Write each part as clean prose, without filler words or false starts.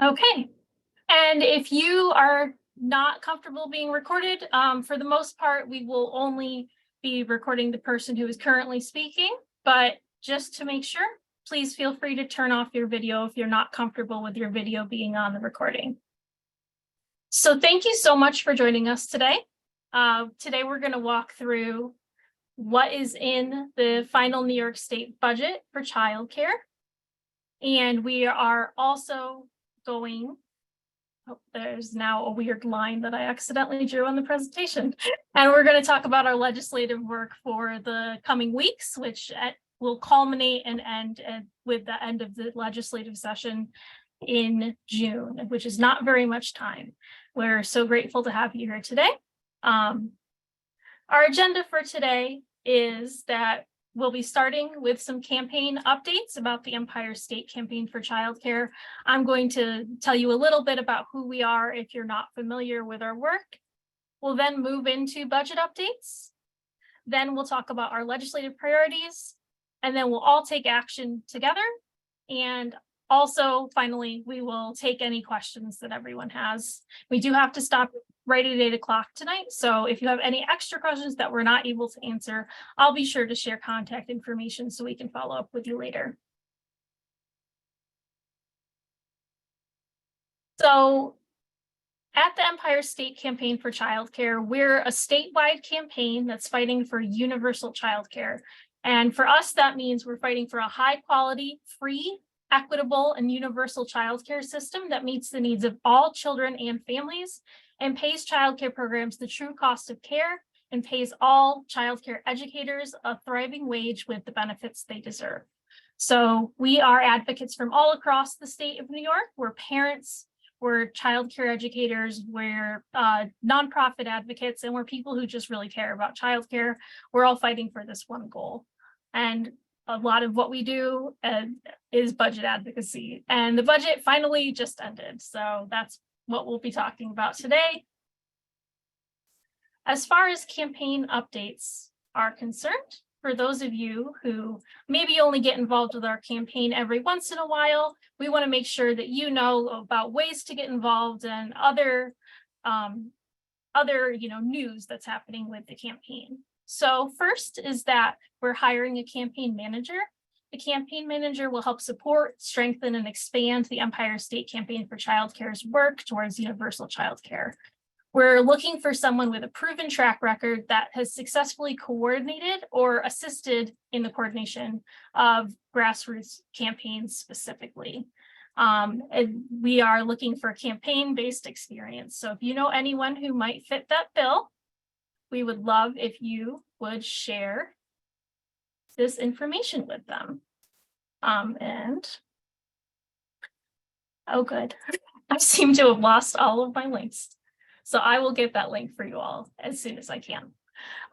Okay, and if you are not comfortable being recorded, for the most part, we will only be recording the person who is currently speaking, but just to make sure, please feel free to turn off your video if you're not comfortable with your video being on the recording. So thank you so much for joining us today. Today we're going to walk through what is in the final New York State budget for childcare. And we are also going, there's now a weird line that I accidentally drew on the presentation. And we're going to talk about our legislative work for the coming weeks, which will culminate and end with the end of the legislative session in June, which is not very much time. We're so grateful to have you here today. Our agenda for today is that we'll be starting with some campaign updates about the Empire State Campaign for Childcare. I'm going to tell you a little bit about who we are if you're not familiar with our work. We'll then move into budget updates. Then we'll talk about our legislative priorities, and then we'll all take action together. And also, finally, we will take any questions that everyone has. We do have to stop right at 8 o'clock tonight. So if you have any extra questions that we're not able to answer, I'll be sure to share contact information so we can follow up with you later. So at the Empire State Campaign for Childcare, we're a statewide campaign that's fighting for universal childcare. And for us, that means we're fighting for a high quality, free, equitable, and universal childcare system that meets the needs of all children and families, and pays childcare programs the true cost of care, and pays all childcare educators a thriving wage with the benefits they deserve. So we are advocates from all across the state of New York. We're parents, we're childcare educators, we're nonprofit advocates, and we're people who just really care about childcare. We're all fighting for this one goal. And a lot of what we do is budget advocacy. And the budget finally just ended. So that's what we'll be talking about today. As far as campaign updates are concerned, for those of you who maybe only get involved with our campaign every once in a while, we want to make sure that you know about ways to get involved and other news that's happening with the campaign. So first is that we're hiring a campaign manager. The campaign manager will help support, strengthen, and expand the Empire State Campaign for Childcare's work towards universal childcare. We're looking for someone with a proven track record that has successfully coordinated or assisted in the coordination of grassroots campaigns specifically. And we are looking for campaign-based experience. So if you know anyone who might fit that bill, we would love if you would share this information with them. Oh, good. I seem to have lost all of my links. So I will get that link for you all as soon as I can.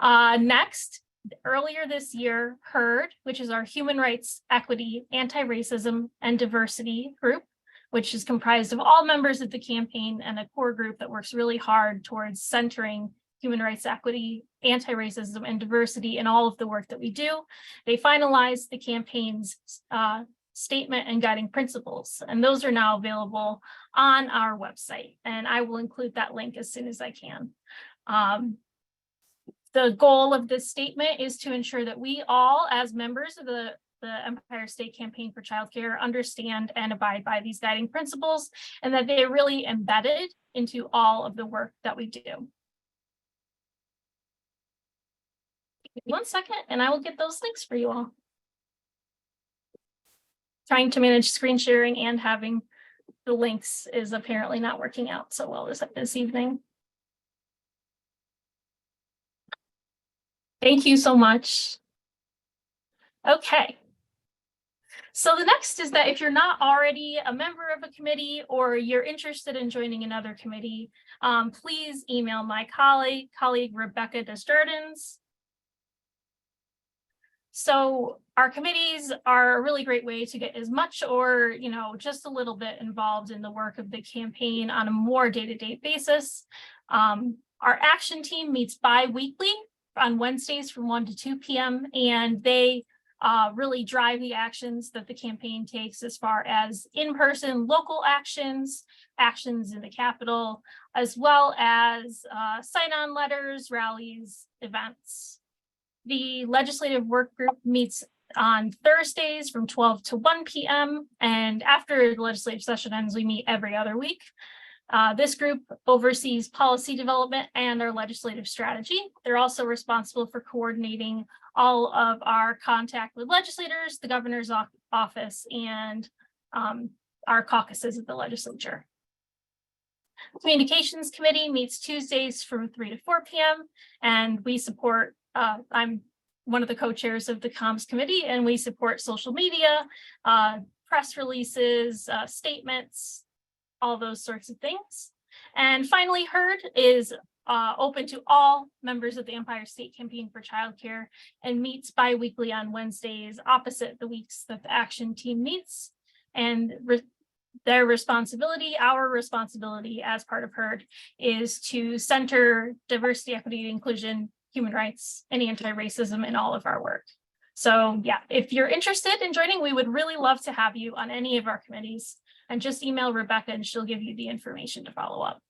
Next, earlier this year, HERD, which is our Human Rights, Equity, Anti-Racism, and Diversity group, which is comprised of all members of the campaign and a core group that works really hard towards centering human rights, equity, anti-racism, and diversity in all of the work that we do. They finalized the campaign's statement and guiding principles, and those are now available on our website, and I will include that link as soon as I can. The goal of this statement is to ensure that we all, as members of the Empire State Campaign for Childcare, understand and abide by these guiding principles, and that they're really embedded into all of the work that we do. Give me 1 second, and I will get those links for you all. Trying to manage screen sharing and having the links is apparently not working out so well this evening. Thank you so much. Okay. So the next is that if you're not already a member of a committee or you're interested in joining another committee, please email my colleague Rebecca Desjardins. So our committees are a really great way to get as much or, just a little bit involved in the work of the campaign on a more day-to-day basis. Our action team meets bi-weekly on Wednesdays from 1 to 2 p.m. and they really drive the actions that the campaign takes as far as in-person local actions, actions in the Capitol, as well as sign-on letters, rallies, events. The legislative work group meets on Thursdays from 12 to 1 p.m. And after the legislative session ends, we meet every other week. This group oversees policy development and our legislative strategy. They're also responsible for coordinating all of our contact with legislators, the governor's office, and our caucuses at the legislature. Communications Committee meets Tuesdays from 3 to 4 p.m. and we support, I'm one of the co-chairs of the Comms Committee, and we support social media, press releases, statements, all those sorts of things. And finally, HERD is open to all members of the Empire State Campaign for Childcare and meets bi-weekly on Wednesdays, opposite the weeks that the action team meets. And their responsibility, our responsibility as part of HERD, is to center diversity, equity, inclusion, human rights, and anti-racism in all of our work. So yeah, if you're interested in joining, we would really love to have you on any of our committees. And just email Rebecca and she'll give you the information to follow up.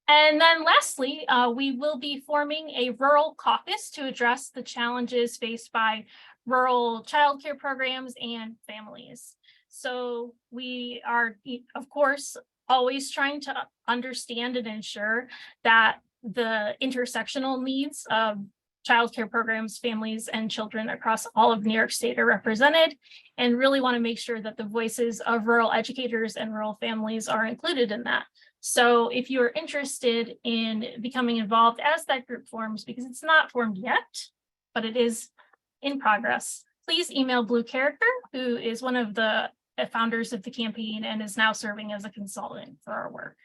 And then lastly, we will be forming a rural caucus to address the challenges faced by rural childcare programs and families. So we are, of course, always trying to understand and ensure that the intersectional needs of childcare programs, families, and children across all of New York State are represented, and really want to make sure that the voices of rural educators and rural families are included in that. So if you're interested in becoming involved as that group forms, because it's not formed yet, but it is in progress, please email Blue Character, who is one of the founders of the campaign and is now serving as a consultant for our work.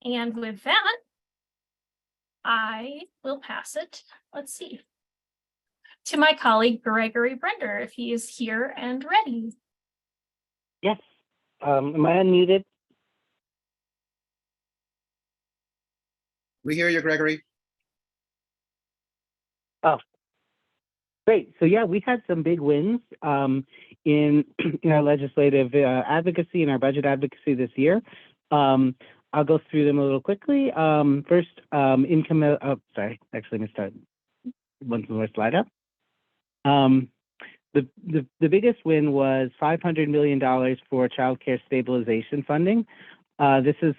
And with that, I will pass it, let's see, to my colleague Gregory Brender, if he is here and ready. Yes. Am I unmuted? We hear you, Gregory. Oh, great. So yeah, we had some big wins in our legislative advocacy and our budget advocacy this year. I'll go through them a little quickly. First, income, sorry, actually, let me start one more slide up. The biggest win was $500 million for childcare stabilization funding. This is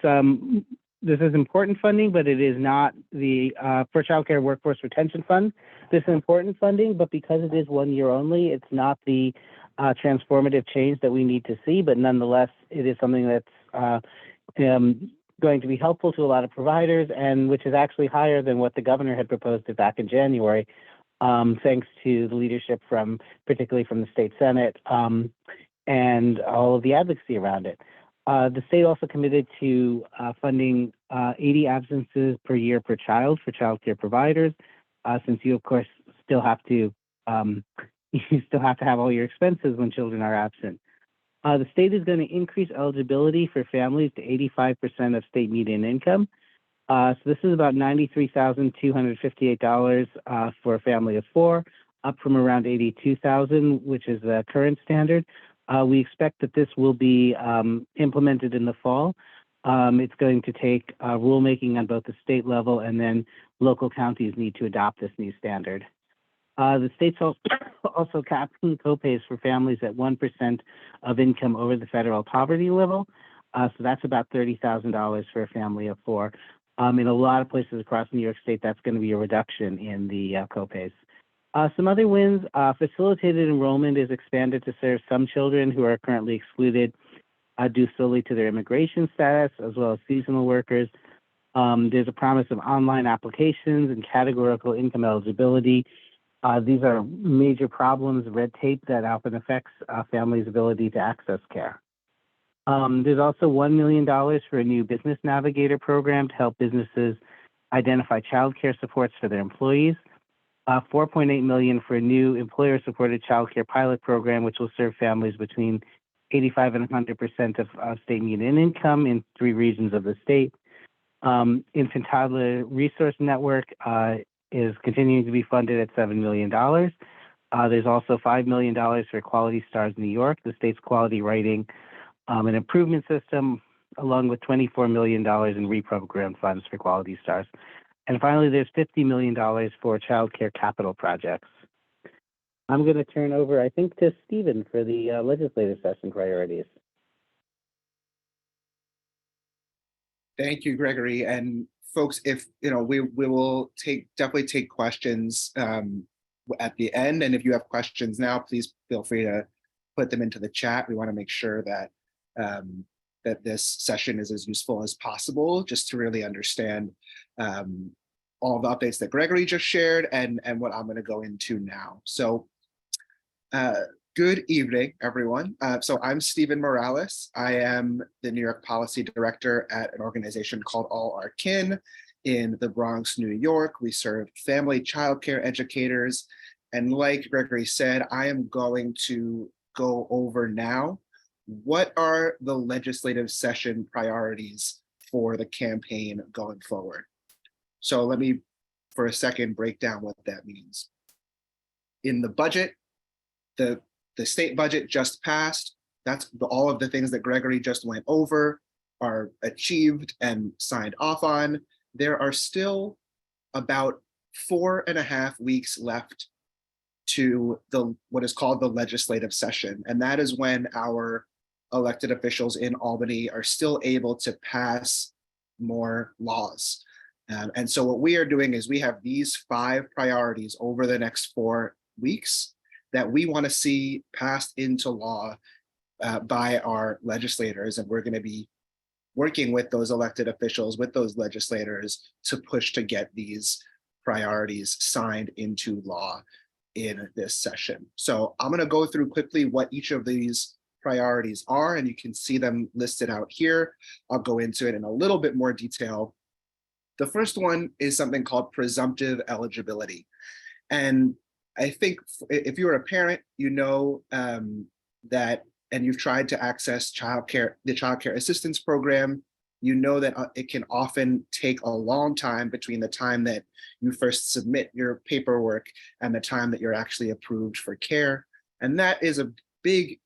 important funding, but it is not the for childcare workforce retention fund. This is important funding, but because it is 1 year only, it's not the transformative change that we need to see. But nonetheless, it is something that's going to be helpful to a lot of providers, and which is actually higher than what the governor had proposed back in January, thanks to the leadership particularly from the state Senate and all of the advocacy around it. The state also committed to funding 80 absences per year per child for childcare providers, since you of course still have to have all your expenses when children are absent. The state is going to increase eligibility for families to 85% of state median income. So this is about $93,258 for a family of four, up from around $82,000, which is the current standard. We expect that this will be implemented in the fall. It's going to take rulemaking on both the state level, and then local counties need to adopt this new standard. The state's also capping copays for families at 1% of income over the federal poverty level. So that's about $30,000 for a family of four. In a lot of places across New York State, that's going to be a reduction in the copays. Some other wins, facilitated enrollment is expanded to serve some children who are currently excluded due solely to their immigration status, as well as seasonal workers. There's a promise of online applications and categorical income eligibility. These are major problems, red tape that often affects families' ability to access care. There's also $1 million for a new business navigator program to help businesses identify childcare supports for their employees. $4.8 million for a new employer-supported childcare pilot program, which will serve families between 85 and 100% of state median income in 3 regions of the state. Infant Toddler Resource Network is continuing to be funded at $7 million. There's also $5 million for Quality Stars New York, the state's quality writing and improvement system, along with $24 million in reprogram funds for Quality Stars. And finally, there's $50 million for child care capital projects. I'm going to turn over, I think, to Stephen for the legislative session priorities. Thank you, Gregory. And folks, if we will definitely take questions at the end. And if you have questions now, please feel free to put them into the chat. We want to make sure that that this session is as useful as possible, just to really understand all the updates that Gregory just shared and what I'm going to go into now. So good evening, everyone. So I'm Stephen Morales. I am the New York Policy Director at an organization called All Our Kin in the Bronx, New York. We serve family child care educators. And like Gregory said, I am going to go over now what are the legislative session priorities for the campaign going forward. So let me, for a second, break down what that means. In the budget, the state budget just passed. That's all of the things that Gregory just went over are achieved and signed off on. There are still about 4.5 weeks left to what is called the legislative session. And that is when our elected officials in Albany are still able to pass more laws. And so what we are doing is we have these 5 priorities over the next 4 weeks that we want to see passed into law by our legislators. And we're going to be working with those elected officials, with those legislators, to push to get these priorities signed into law in this session. So I'm going to go through quickly what each of these priorities are, and you can see them listed out here. I'll go into it in a little bit more detail. The first one is something called presumptive eligibility. And I think if you're a parent, you know that, and you've tried to access the child care assistance program, you know that it can often take a long time between the time that you first submit your paperwork and the time that you're actually approved for care. And that is a big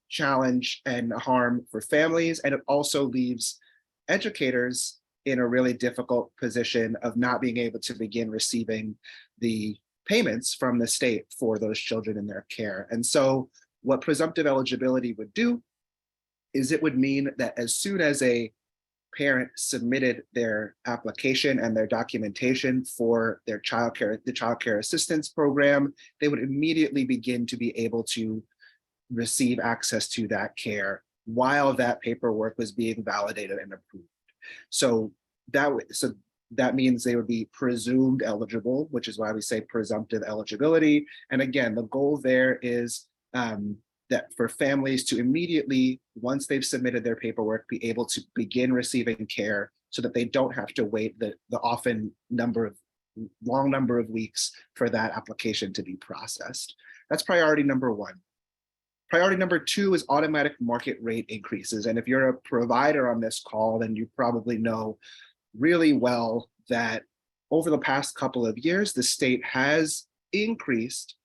challenge and harm for families. And it also leaves educators in a really difficult position of not being able to begin receiving the payments from the state for those children in their care. And so what presumptive eligibility would do is it would mean that as soon as a parent submitted their application and their documentation for their the child care assistance program, they would immediately begin to be able to receive access to that care while that paperwork was being validated and approved. So that means they would be presumed eligible, which is why we say presumptive eligibility. And again, the goal there is that for families to immediately, once they've submitted their paperwork, be able to begin receiving care so that they don't have to wait the long number of weeks for that application to be processed. That's priority number 1. Priority number 2 is automatic market rate increases. And if you're a provider on this call, then you probably know really well that over the past couple of years, the state has increased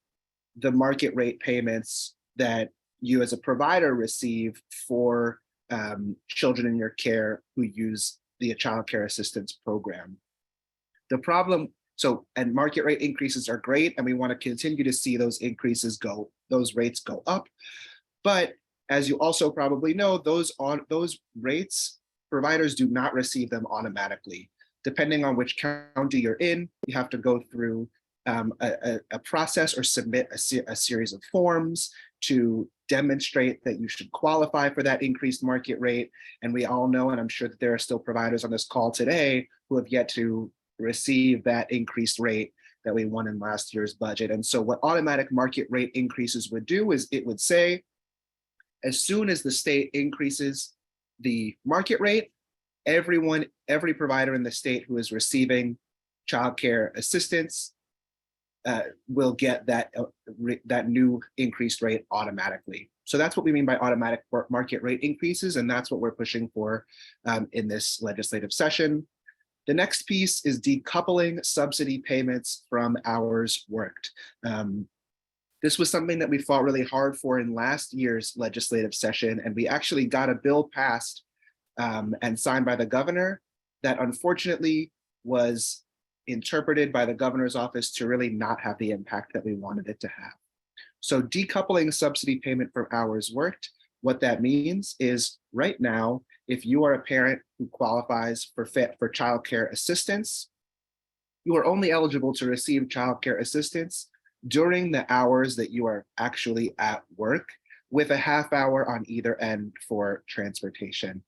the market rate payments that you as a provider receive for children in your care who use the child care assistance program. The problem, and market rate increases are great, and we want to continue to see those rates go up. But as you also probably know, those rates, providers do not receive them automatically. Depending on which county you're in, you have to go through a process or submit a series of forms to demonstrate that you should qualify for that increased market rate. And we all know, and I'm sure that there are still providers on this call today who have yet to receive that increased rate that we won in last year's budget. And so what automatic market rate increases would do is it would say, as soon as the state increases the market rate, every provider in the state who is receiving child care assistance will get that new increased rate automatically. So that's what we mean by automatic market rate increases, and that's what we're pushing for in this legislative session. The next piece is decoupling subsidy payments from hours worked. This was something that we fought really hard for in last year's legislative session, and we actually got a bill passed and signed by the governor that unfortunately was interpreted by the governor's office to really not have the impact that we wanted it to have. So decoupling subsidy payment from hours worked, what that means is right now, if you are a parent who qualifies for childcare assistance, you are only eligible to receive childcare assistance during the hours that you are actually at work, with a half hour on either end for transportation.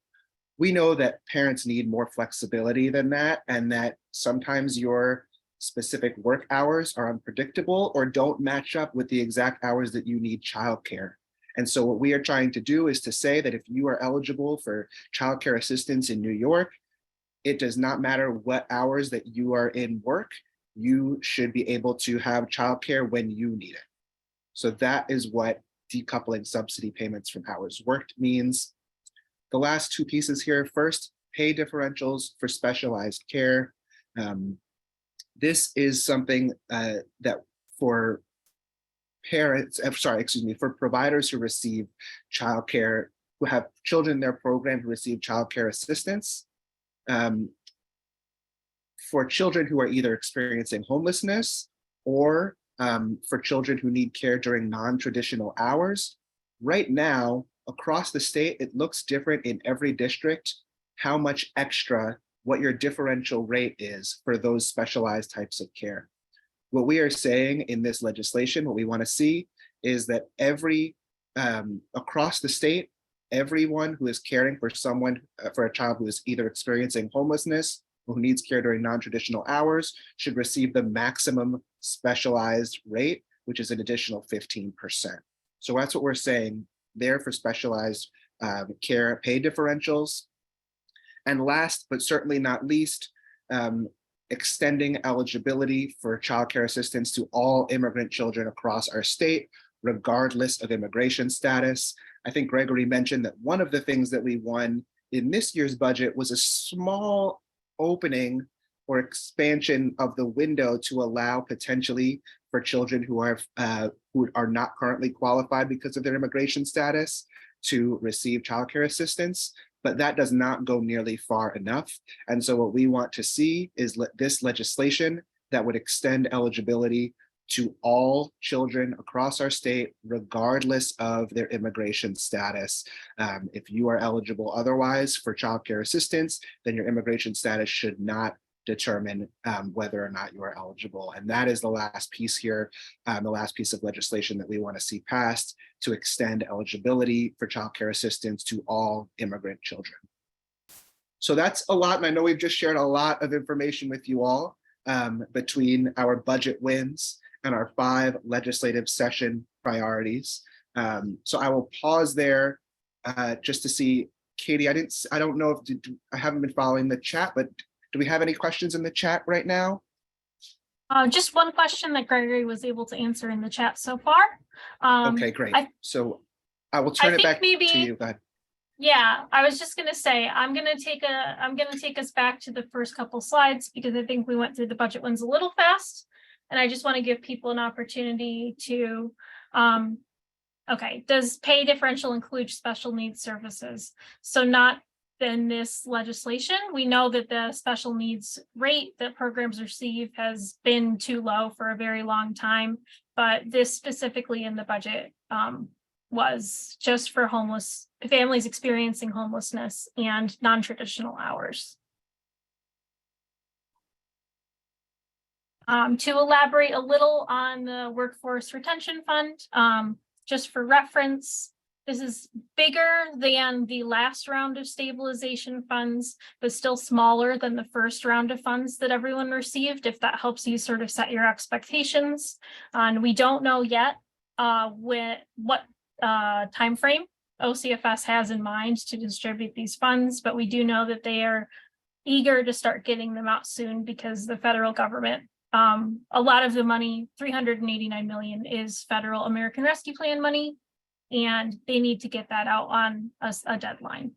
We know that parents need more flexibility than that, and that sometimes your specific work hours are unpredictable or don't match up with the exact hours that you need childcare. And so what we are trying to do is to say that if you are eligible for childcare assistance in New York, it does not matter what hours that you are in work, you should be able to have childcare when you need it. So that is what decoupling subsidy payments from hours worked means. The last two pieces here, first, pay differentials for specialized care. This is something that for parents, for providers who receive childcare, who have children in their program who receive childcare assistance, for children who are either experiencing homelessness or for children who need care during non-traditional hours. Right now, across the state, it looks different in every district, how much extra, what your differential rate is for those specialized types of care. What we are saying in this legislation, what we want to see is that across the state, everyone who is caring for for a child who is either experiencing homelessness or who needs care during non-traditional hours should receive the maximum specialized rate, which is an additional 15%. So that's what we're saying there for specialized care pay differentials. And last, but certainly not least, extending eligibility for childcare assistance to all immigrant children across our state, regardless of immigration status. I think Gregory mentioned that one of the things that we won in this year's budget was a small opening or expansion of the window to allow potentially for children who are not currently qualified because of their immigration status to receive childcare assistance, but that does not go nearly far enough. And so what we want to see is this legislation that would extend eligibility to all children across our state, regardless of their immigration status. If you are eligible otherwise for childcare assistance, then your immigration status should not determine whether or not you are eligible. And that is the last piece here, the last piece of legislation that we want to see passed to extend eligibility for childcare assistance to all immigrant children. So that's a lot, and I know we've just shared a lot of information with you all between our budget wins and our 5 legislative session priorities. So I will pause there just to see, Katie, I don't know if I haven't been following the chat, but do we have any questions in the chat right now? Just one question that Gregory was able to answer in the chat so far. Okay, great. So I will turn it back to you. Go ahead. Yeah, I was just gonna say, I'm gonna take us back to the first couple slides because I think we went through the budget ones a little fast. And I just want to give people an opportunity to, okay, does pay differential include special needs services? So not in this legislation. We know that the special needs rate that programs receive has been too low for a very long time, but this specifically in the budget was just for homeless families experiencing homelessness and non-traditional hours. To elaborate a little on the Workforce Retention Fund, just for reference, this is bigger than the last round of stabilization funds, but still smaller than the first round of funds that everyone received, if that helps you sort of set your expectations. And we don't know yet what time frame OCFS has in mind to distribute these funds, but we do know that they are eager to start getting them out soon because the federal government, a lot of the money, $389 million, is federal American Rescue Plan money, and they need to get that out on a deadline.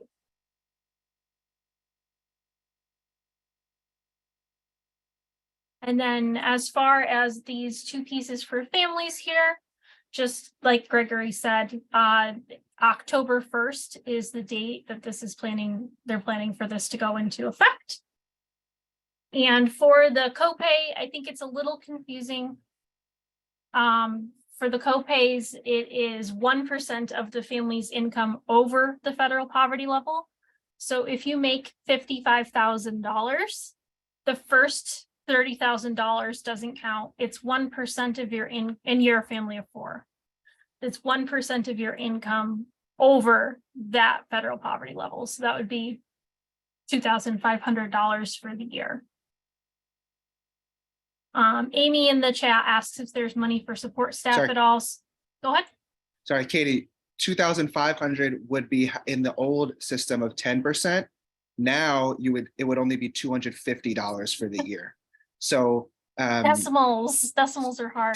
And then as far as these two pieces for families here, just like Gregory said, October 1st is the date that they're planning for this to go into effect. And for the copay, I think it's a little confusing. For the copays, it is 1% of the family's income over the federal poverty level. So if you make $55,000, the first $30,000 doesn't count. It's 1% of your in your family of four. It's 1% of your income over that federal poverty level. So that would be $2,500 for the year. Amy in the chat asks if there's money for support staff Sorry. at all. Go ahead. Sorry, Katie, 2,500 would be in the old system of 10%. Now it would only be $250 for the year. So Decimals are hard.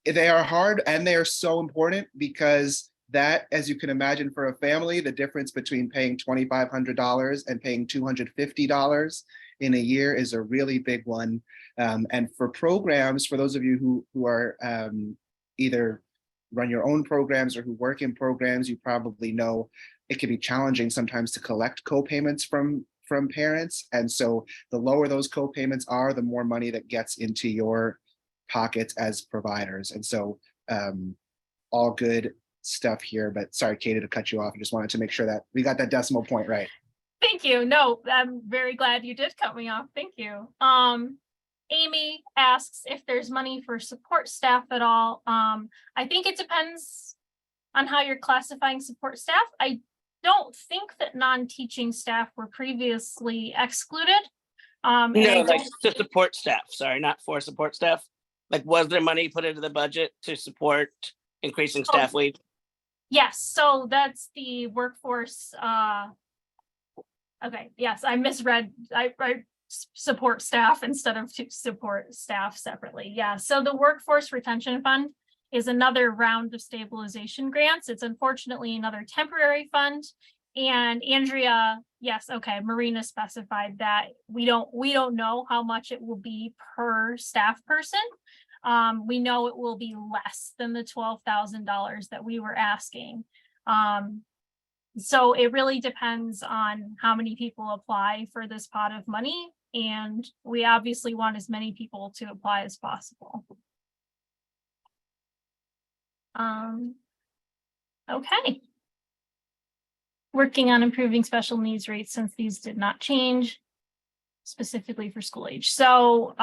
They are hard, and they are so important because that, as you can imagine, for a family, the difference between paying $2,500 and paying $250 in a year is a really big one. And for programs, for those of you who are either run your own programs or who work in programs, you probably know it can be challenging sometimes to collect co-payments from parents. And so the lower those co-payments are, the more money that gets into your pockets as providers. And so all good stuff here, but sorry, Katie, to cut you off. I just wanted to make sure that we got that decimal point right. Thank you. No, I'm very glad you did cut me off. Thank you. Amy asks if there's money for support staff at all. I think it depends on how you're classifying support staff. I don't think that non-teaching staff were previously excluded. No, like to support staff. Sorry, not for support staff. Like, was there money put into the budget to support increasing staff wage? Yes, so that's the workforce. Okay, yes, I misread. I support staff instead of to support staff separately. Yeah, so the Workforce Retention Fund is another round of stabilization grants. It's unfortunately another temporary fund. And Andrea, yes, okay, Marina specified that we don't know how much it will be per staff person. We know it will be less than the $12,000 that we were asking. So it really depends on how many people apply for this pot of money. And we obviously want as many people to apply as possible. Okay. Working on improving special needs rates since these did not change specifically for school age. So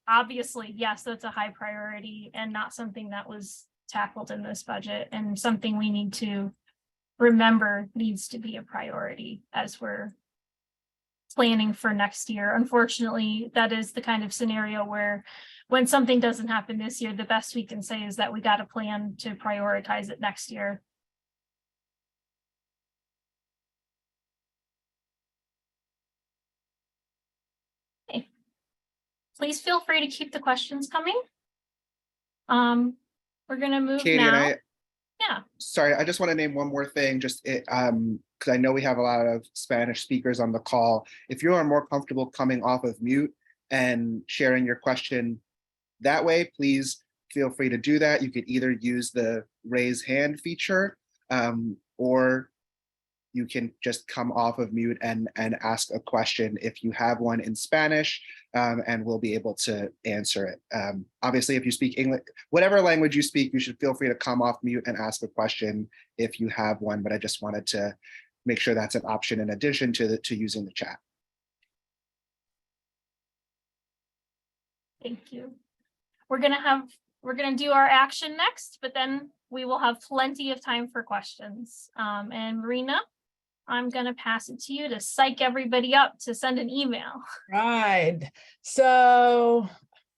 obviously, yes, that's a high priority and not something that was tackled in this budget, and something we need to remember needs to be a priority as we're planning for next year. Unfortunately, that is the kind of scenario where when something doesn't happen this year, the best we can say is that we got a plan to prioritize it next year. Okay. Please feel free to keep the questions coming. We're gonna move Katie, now. and sorry, I just want to name one more thing, just because I know we have a lot of Spanish speakers on the call. If you are more comfortable coming off of mute and sharing your question that way, please feel free to do that. You could either use the raise hand feature or you can just come off of mute and ask a question if you have one in Spanish, and we'll be able to answer it. Obviously, if you speak English, whatever language you speak, you should feel free to come off mute and ask a question if you have one, but I just wanted to make sure that's an option in addition to using the chat. Thank you. We're gonna do our action next, but then we will have plenty of time for questions. And Marina, I'm gonna pass it to you to psych everybody up to send an email. Right. So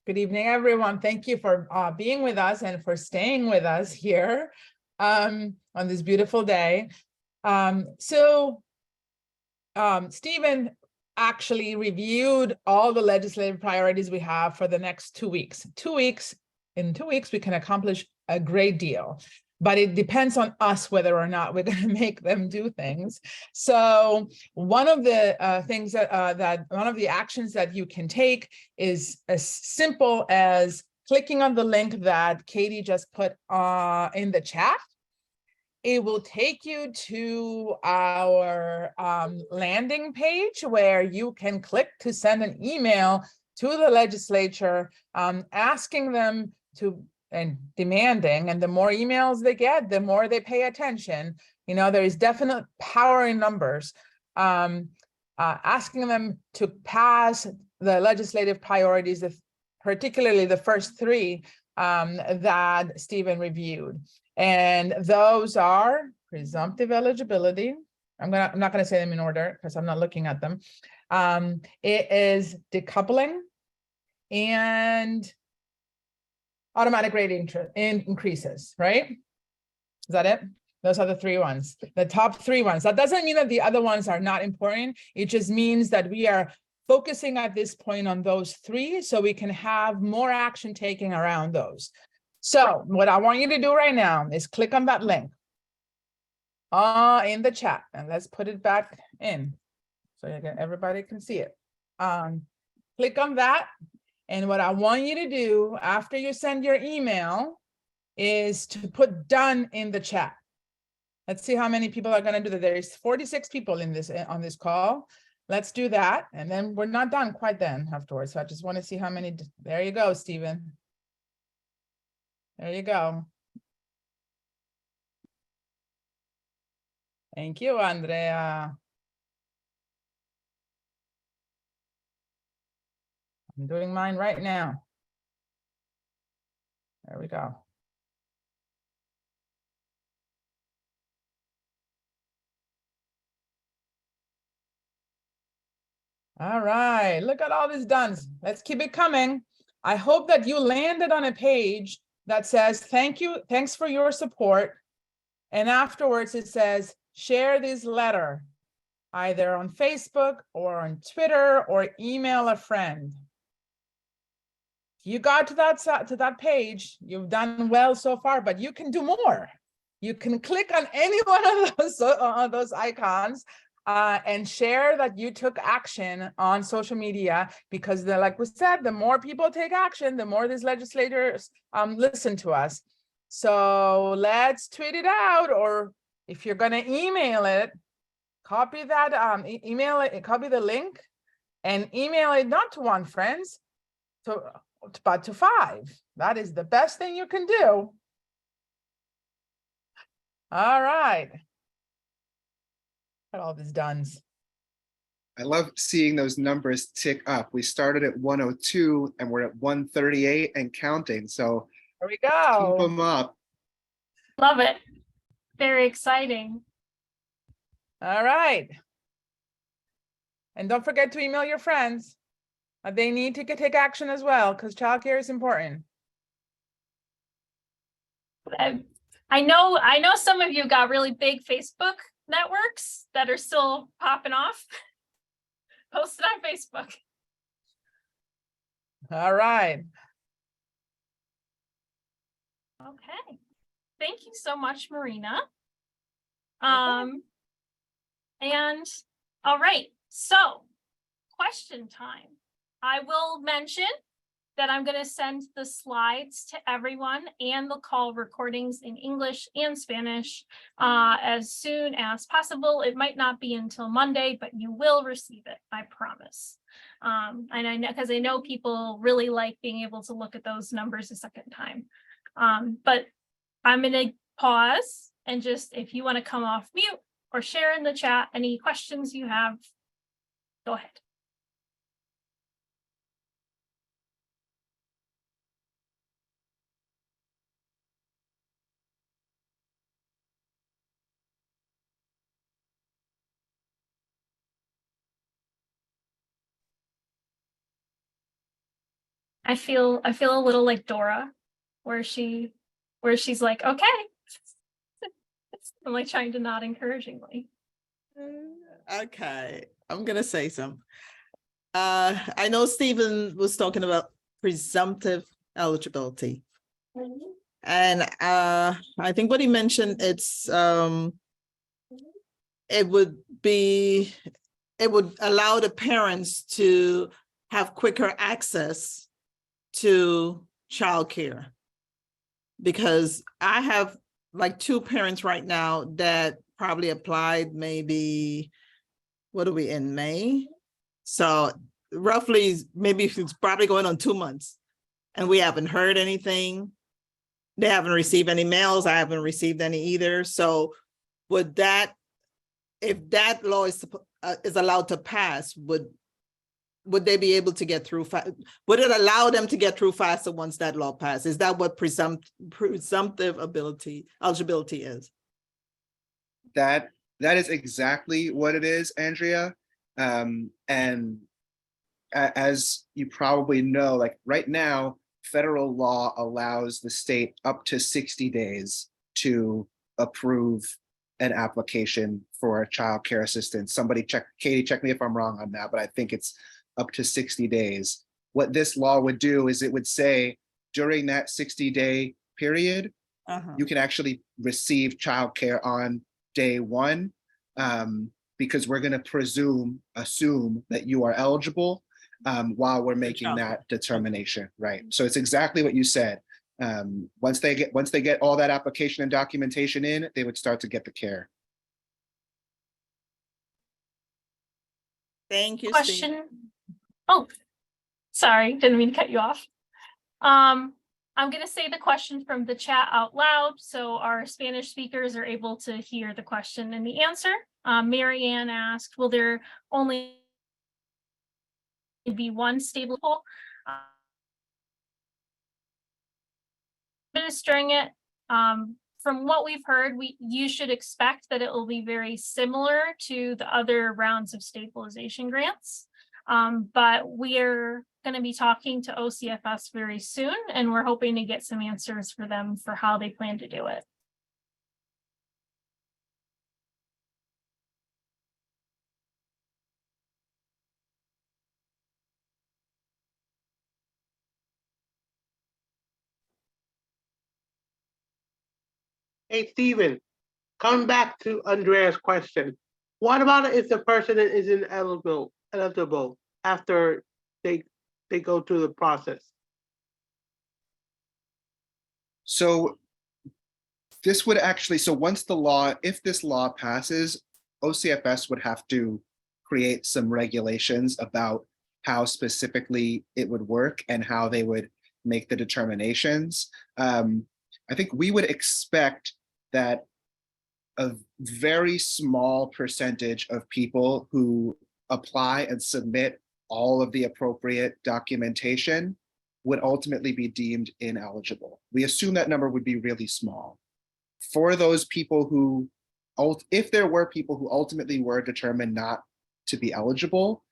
good evening, everyone. Thank you for being with us and for staying with us here on this beautiful day. Stephen actually reviewed all the legislative priorities we have for the next 2 weeks. In 2 weeks, we can accomplish a great deal. but it depends on us whether or not we're going to make them do things. So one of the things that one of the actions that you can take is as simple as clicking on the link that Katie just put in the chat. It will take you to our landing page where you can click to send an email to the legislature asking them to and demanding, and the more emails they get, the more they pay attention. You know, there is definite power in numbers. Asking them to pass the legislative priorities, particularly the first three that Stephen reviewed. And those are presumptive eligibility. I'm not going to say them in order because I'm not looking at them. It is decoupling and automatic rate increases, right? Is that it? Those are the three ones, the top three ones. That doesn't mean that the other ones are not important. It just means that we are focusing at this point on those three so we can have more action taking around those. So what I want you to do right now is click on that link in the chat, and let's put it back in so everybody can see it. Click on that. And what I want you to do after you send your email is to put done in the chat. Let's see how many people are going to do that. There's 46 people in this on this call. Let's do that. And then we're not done quite then afterwards. So I just want to see how many. There you go, Stephen. There you go. Thank you, Andrea. I'm doing mine right now. There we go. All right, look at all this done. Let's keep it coming. I hope that you landed on a page that says, thank you, thanks for your support. And afterwards it says, share this letter, either on Facebook or on Twitter or email a friend. You got to that page, you've done well so far, but you can do more. You can click on any one of those icons and share that you took action on social media, because like we said, the more people take action, the more these legislators listen to us. So let's tweet it out, or if you're going to email it, copy that, email it, copy the link and email it not to one friend, but to 5. That is the best thing you can do. All right. Got all this done. I love seeing those numbers tick up. We started at 102 and we're at 138 and counting. So There we keep go. them up. Love it. Very exciting. All right. And don't forget to email your friends. They need to take action as well, because childcare is important. I know some of you got really big Facebook networks that are still popping off. Post it on Facebook. All right. Okay. Thank you so much, Marina. welcome. And all right, so question time. I will mention that I'm going to send the slides to everyone and the call recordings in English and Spanish as soon as possible. It might not be until Monday, but you will receive it, I promise. And I know, because I know people really like being able to look at those numbers a second time. But I'm going to pause and just, if you want to come off mute or share in the chat any questions you have, go ahead. I feel a little like Dora, where she's like, okay. I'm like trying to nod encouragingly. Okay, I'm gonna say some. I know Stephen was talking about presumptive eligibility. And I think what he mentioned, it would allow the parents to have quicker access to childcare. Because I have like 2 parents right now that probably applied maybe, what are we in May? So roughly, maybe it's probably going on 2 months and we haven't heard anything. They haven't received any mails. I haven't received any either. So would that, if that law is allowed to pass, would they be able to get through? Would it allow them to get through faster once that law passes? Is that what presumptive eligibility is? That is exactly what it is, Andrea. And as you probably know, like right now, federal law allows the state up to 60 days to approve an application for a child care assistance. Katie, check me if I'm wrong on that, but I think it's up to 60 days. What this law would do is it would say during that 60-day period, you can actually receive child care on day 1, because we're going to assume that you are eligible while we're making that determination, right? So it's exactly what you said. Once they get all that application and documentation in, they would start to get the care. Thank you, Steve. Question. Oh, sorry, didn't mean to cut you off. I'm going to say the question from the chat out loud so our Spanish speakers are able to hear the question and the answer. Mary Ann asked, will there only be one stable pool administering it? From what we've heard, you should expect that it will be very similar to the other rounds of stabilization grants. But we're going to be talking to OCFS very soon, and we're hoping to get some answers for them for how they plan to do it. Hey, Stephen, coming back to Andrea's question, what about if the person isn't eligible after they go through the process? So this would actually, so once if this law passes, OCFS would have to create some regulations about how specifically it would work and how they would make the determinations. I think we would expect that a very small percentage of people who apply and submit all of the appropriate documentation would ultimately be deemed ineligible. We assume that number would be really small. For those people who, if there were people who ultimately were determined not to be eligible,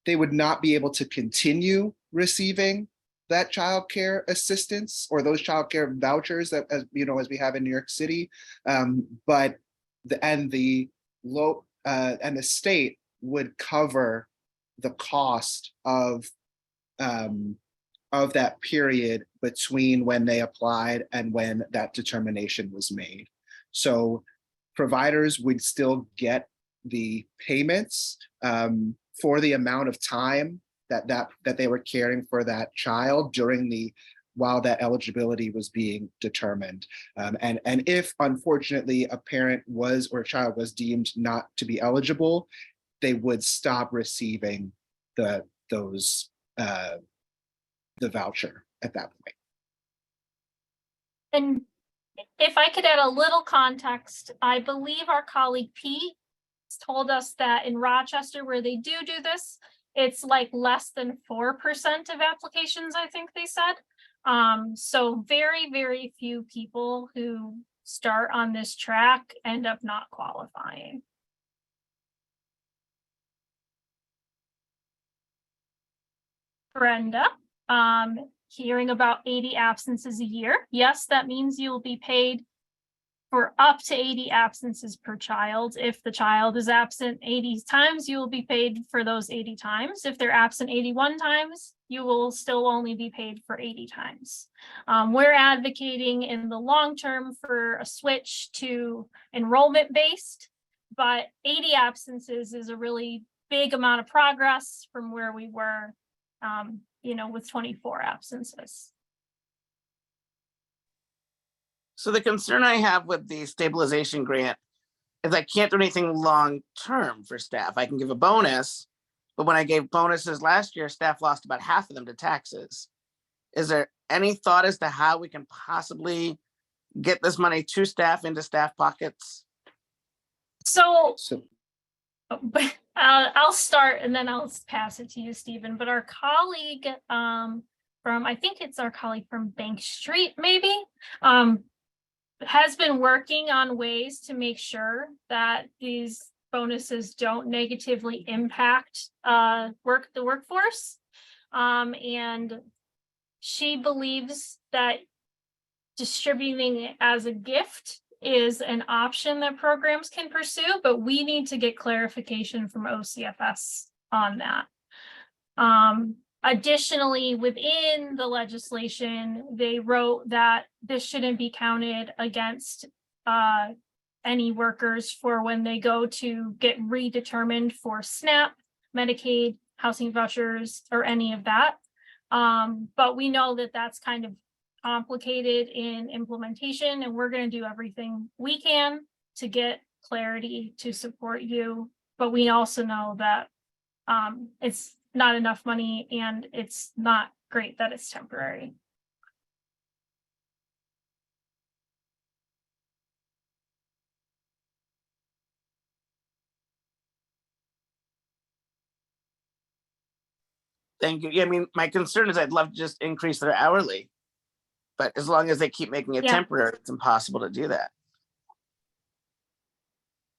they would not be able to continue receiving that child care assistance or those child care vouchers that, as we have in New York City, but the state would cover the cost of that period between when they applied and when that determination was made. So providers would still get the payments for the amount of time that they were caring for that child while that eligibility was being determined. And if unfortunately a parent or a child was deemed not to be eligible, they would stop receiving the voucher at that point. And if I could add a little context, I believe our colleague Pete told us that in Rochester, where they do this, it's like less than 4% of applications, I think they said. So very, very few people who start on this track end up not qualifying. Brenda, hearing about 80 absences a year. Yes, that means you will be paid for up to 80 absences per child. If the child is absent 80 times, you will be paid for those 80 times. If they're absent 81 times, you will still only be paid for 80 times. We're advocating in the long term for a switch to enrollment based, but 80 absences is a really big amount of progress from where we were, with 24 absences. So the concern I have with the stabilization grant is I can't do anything long-term for staff. I can give a bonus, but when I gave bonuses last year, staff lost about half of them to taxes. Is there any thought as to how we can possibly get this money to staff into staff pockets? So So, but I'll start and then I'll pass it to you, Stephen. But our colleague I think it's our colleague from Bank Street, maybe, has been working on ways to make sure that these bonuses don't negatively impact the workforce. And she believes that distributing it as a gift is an option that programs can pursue, but we need to get clarification from OCFS on that. Additionally, within the legislation, they wrote that this shouldn't be counted against any workers for when they go to get redetermined for SNAP, Medicaid, housing vouchers, or any of that. But we know that that's kind of complicated in implementation, and we're going to do everything we can to get clarity to support you. But we also know that it's not enough money and it's not great that it's temporary. Thank you. Yeah, I mean, my concern is I'd love to just increase their hourly, but as long as they keep making it Yeah. temporary, it's impossible to do that.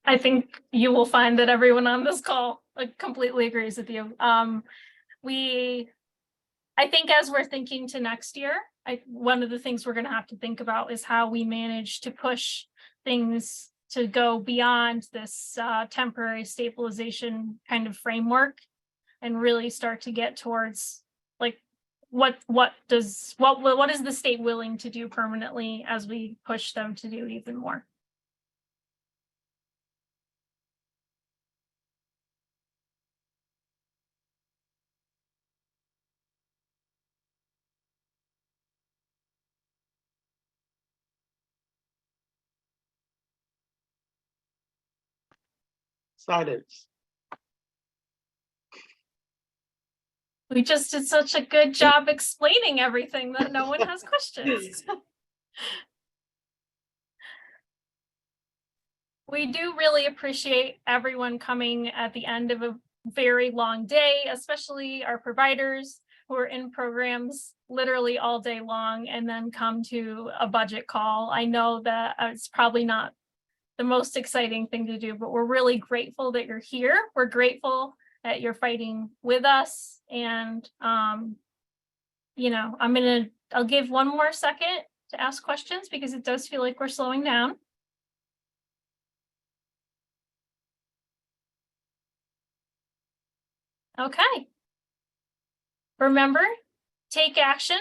I think you will find that everyone on this call completely agrees with you. I think as we're thinking to next year, one of the things we're going to have to think about is how we manage to push things to go beyond this temporary stabilization kind of framework and really start to get towards like what is the state willing to do permanently as we push them to do even more. Silence. We just did such a good job explaining everything that no one has questions. We do really appreciate everyone coming at the end of a very long day, especially our providers who are in programs literally all day long and then come to a budget call. I know that it's probably not the most exciting thing to do, but we're really grateful that you're here. We're grateful that you're fighting with us. And, I'll give one more second to ask questions because it does feel like we're slowing down. Okay. Remember, take action,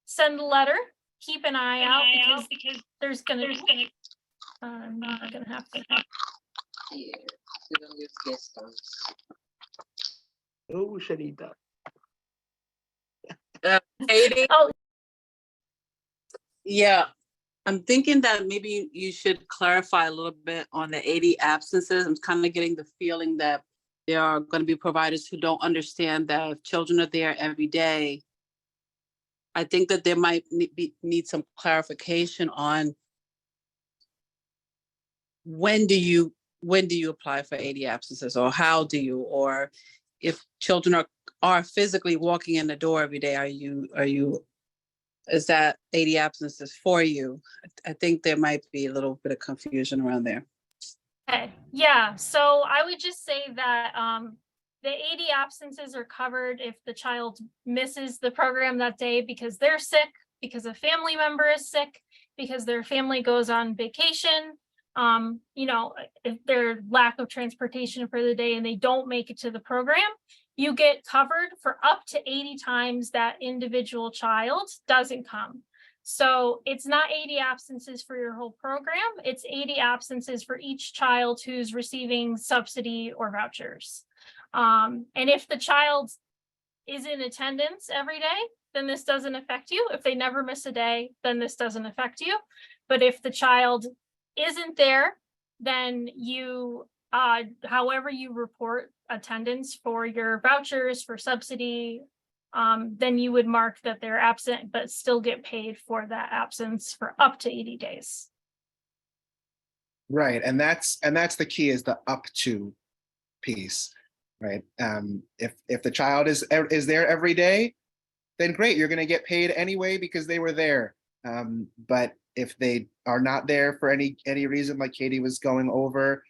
send a letter, keep an eye out because there's gonna be. I'm not gonna have to. Oh, Shanita. Katie? Oh, Yeah, I'm thinking that maybe you should clarify a little bit on the 80 absences. I'm kind of getting the feeling that there are going to be providers who don't understand that if children are there every day. I think that there might need some clarification on when do you apply for 80 absences, or how do you, or if children are physically walking in the door every day, is that 80 absences for you? I think there might be a little bit of confusion around there. okay. Yeah, so I would just say that the 80 absences are covered if the child misses the program that day because they're sick, because a family member is sick, because their family goes on vacation. You know, if their lack of transportation for the day and they don't make it to the program, you get covered for up to 80 times that individual child doesn't come. So it's not 80 absences for your whole program, it's 80 absences for each child who's receiving subsidy or vouchers. And if the child is in attendance every day, then this doesn't affect you. If they never miss a day, then this doesn't affect you. But if the child isn't there, then you, however you report attendance for your vouchers, for subsidy, then you would mark that they're absent, but still get paid for that absence for up to 80 days. Right, and that's the key, is the up to piece, right? If the child is there every day, then great, you're going to get paid anyway because they were there. But if they are not there for any reason, like Katie was going over,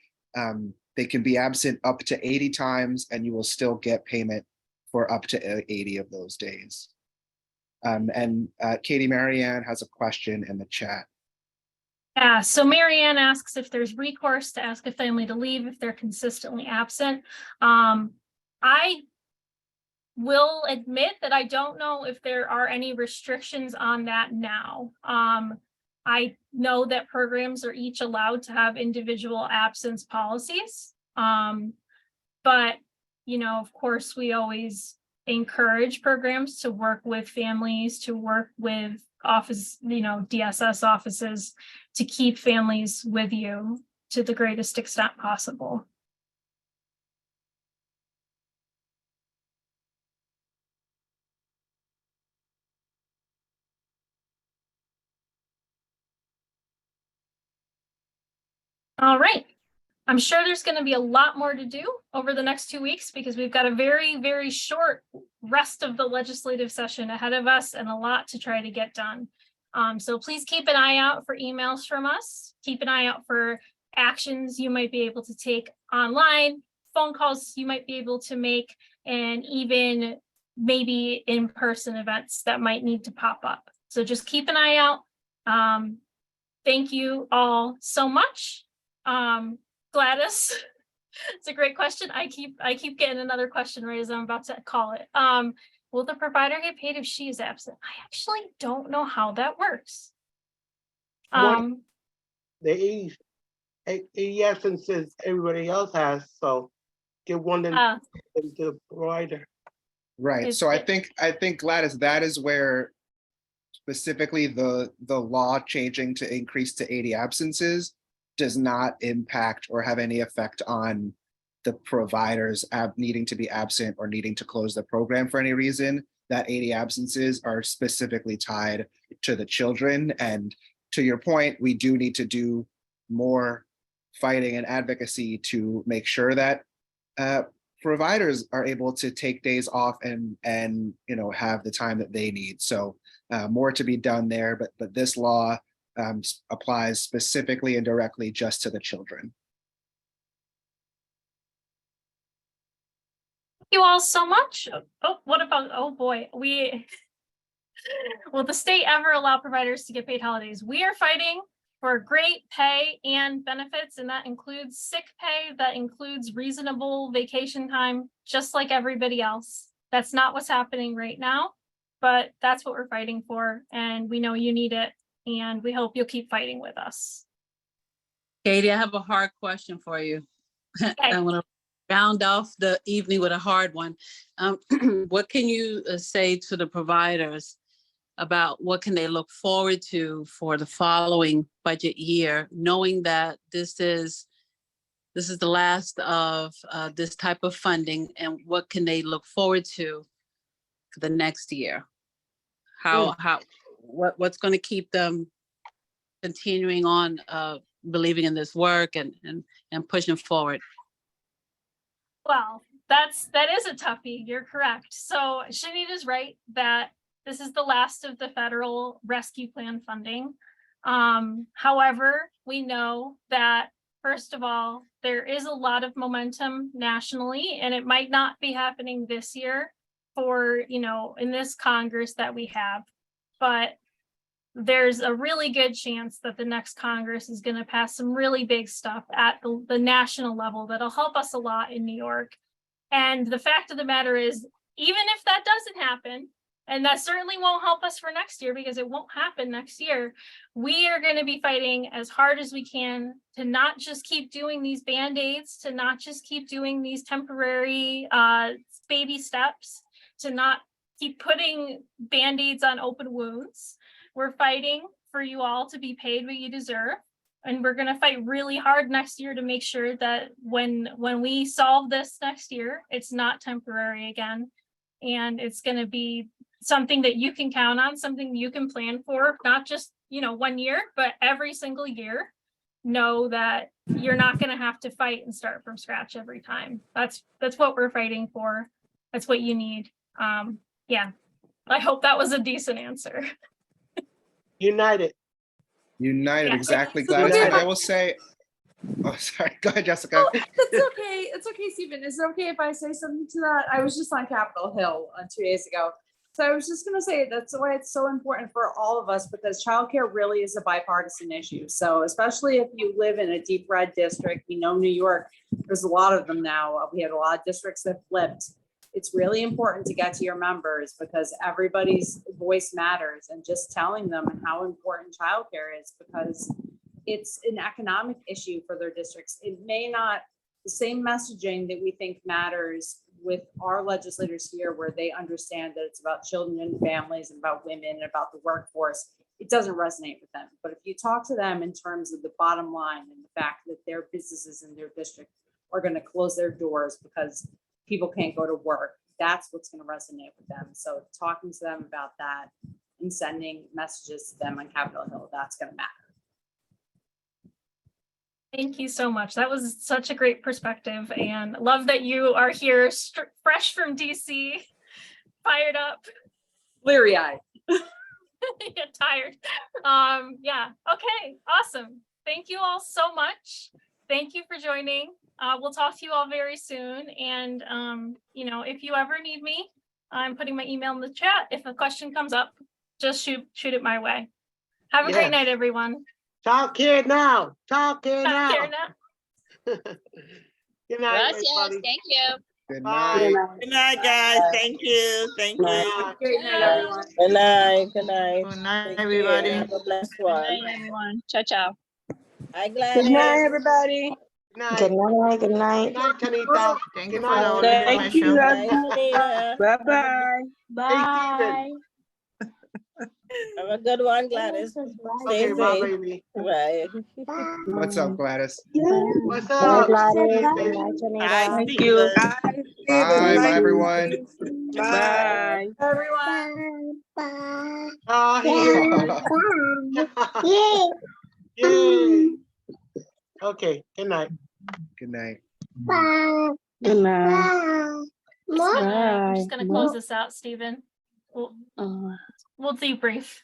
they can be absent up to 80 times, and you will still get payment for up to 80 of those days. And Katie Marianne has a question in the chat. Yeah, so Marianne asks if there's recourse to ask a family to leave if they're consistently absent. I will admit that I don't know if there are any restrictions on that now. I know that programs are each allowed to have individual absence policies. But, you know, of course, we always encourage programs to work with families, to work with office, you know, DSS offices, to keep families with you to the greatest extent possible. All right. I'm sure there's going to be a lot more to do over the next 2 weeks because we've got a very, very short rest of the legislative session ahead of us and a lot to try to get done. So please keep an eye out for emails from us. Keep an eye out for actions you might be able to take online, phone calls you might be able to make, and even maybe in-person events that might need to pop up. So just keep an eye out. Thank you all so much. Gladys, it's a great question. I keep getting another question right as I'm about to call it. Will the provider get paid if she is absent? I actually don't know how that works. The 80 absences everybody else has, so give one to the provider. Right, Is so I it- think Gladys, that is where specifically the law changing to increase to 80 absences does not impact or have any effect on the providers needing to be absent or needing to close the program for any reason. That 80 absences are specifically tied to the children. And to your point, we do need to do more fighting and advocacy to make sure that providers are able to take days off and you know, have the time that they need. So more to be done there, but this law applies specifically and directly just to the children. Thank you all so much. Oh, what about, oh boy, will the state ever allow providers to get paid holidays? We are fighting for great pay and benefits, and that includes sick pay, that includes reasonable vacation time, just like everybody else. That's not what's happening right now, but that's what we're fighting for, and we know you need it, and we hope you'll keep fighting with us. Katie, I have a hard question for you. Okay. I want to round off the evening with a hard one. What can you say to the providers about what can they look forward to for the following budget year, knowing that this is the last of this type of funding, and what can they look forward to for the next year? What's going to keep them continuing on believing in this work and pushing forward? Well, that is a toughie. You're correct. So Shanita's right that this is the last of the federal rescue plan funding. However, we know that, first of all, there is a lot of momentum nationally, and it might not be happening this year for, you know, in this Congress that we have, but there's a really good chance that the next Congress is going to pass some really big stuff at the national level that'll help us a lot in New York. And the fact of the matter is, even if that doesn't happen, and that certainly won't help us for next year because it won't happen next year, we are going to be fighting as hard as we can to not just keep doing these Band-Aids, to not just keep doing these temporary baby steps, to not keep putting Band-Aids on open wounds. We're fighting for you all to be paid what you deserve. And we're going to fight really hard next year to make sure that when we solve this next year, it's not temporary again. And it's going to be something that you can count on, something you can plan for, not just, 1 year, but every single year. Know that you're not going to have to fight and start from scratch every time. That's what we're fighting for. That's what you need. Yeah, I hope that was a decent answer. United. United, Yeah. exactly, So Gladys. then- And I will say, oh, sorry, go ahead, Jessica. Oh, that's okay. It's okay, Stephen. Is it okay if I say something to that? I was just on Capitol Hill 2 days ago. So I was just gonna say, that's why it's so important for all of us, because childcare really is a bipartisan issue. So especially if you live in a deep red district, we know New York, there's a lot of them now. We had a lot of districts that flipped. It's really important to get to your members because everybody's voice matters, and just telling them how important childcare is, because it's an economic issue for their districts. It may not, the same messaging that we think matters with our legislators here, where they understand that it's about children and families and about women and about the workforce, it doesn't resonate with them. But if you talk to them in terms of the bottom line and the fact that their businesses in their district are going to close their doors because people can't go to work, that's what's going to resonate with them. So talking to them about that and sending messages to them on Capitol Hill, that's going to matter. Thank you so much. That was such a great perspective, and love that you are here fresh from DC, fired up, Bleary eyed. get tired. Yeah. Okay. Awesome. Thank you all so much. Thank you for joining. We'll talk to you all very soon. And, if you ever need me, I'm putting my email in the chat. If a question comes up, just shoot it my way. Have a Yeah. great night, everyone. Talk here now. Talk here Take now. care now. Good night, Gracias, everybody. thank you. Good Bye. night. Good night, guys. Thank you. Thank you. Bye. Great night, everyone. Good night, good night. Good night, Take care. everybody. Have a blessed Good one. night, everyone. Ciao, ciao. Hi, Good Gladys. night, everybody. Good night. Good night. Good Good night. night, Tanita. Thank Good you for night. all the Thank you. information. Bye, Anita. Bye-bye. Bye. Have a good one, Gladys. Okay, Stay bye, safe. baby. Bye. What's up, Gladys? What's Bye, up? Gladys. Stephen? Good night, Bye, Janita. Stephen. Bye, bye, everyone. Bye. Everyone. Ah, here. Yay. Okay, good night. Good night. Good night. I'm just gonna Bye. close this out, Stephen. We'll Oh. debrief.